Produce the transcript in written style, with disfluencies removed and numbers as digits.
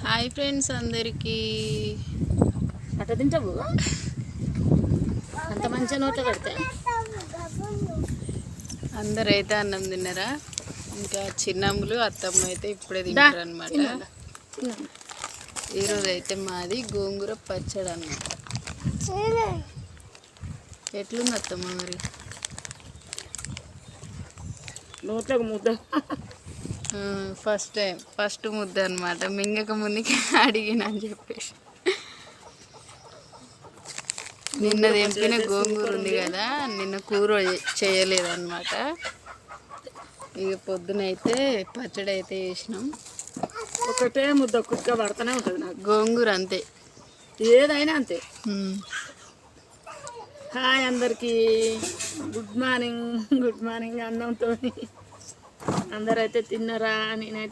Hi friends అందరికీ. అట్ట తింటావు అంత మంచిగా నోట్లో పెడితే. అందరైతే అన్నం తిన్నారా? ఇంకా చిన్నమ్ములు అత్తమ్మ అయితే ఇప్పుడే తింటారు అనమాట. ఈరోజు అయితే మాది గోంగూర పచ్చడి అన్నమాట. ఎట్లుంది అత్తమ్మ మరి? నోట్లో ముద్ద ఫస్ట్ ముద్ద అనమాట. మింగక ముందుకి అడిగిన అని చెప్పేసి. నిన్న తెంపిన గోంగూర ఉంది కదా, నిన్న కూర చేయలేదన్నమాట. ఇక పొద్దునైతే పచ్చడి అయితే వేసినాం. ఒకటే ముద్ద కుక్క పడుతూనే ఉంటుంది నాకు గోంగూర, అంతే ఏదైనా అంతే. హాయ్ అందరికీ, గుడ్ మార్నింగ్. అన్నంతో అందరైతే తిన్నారా? నేనైతే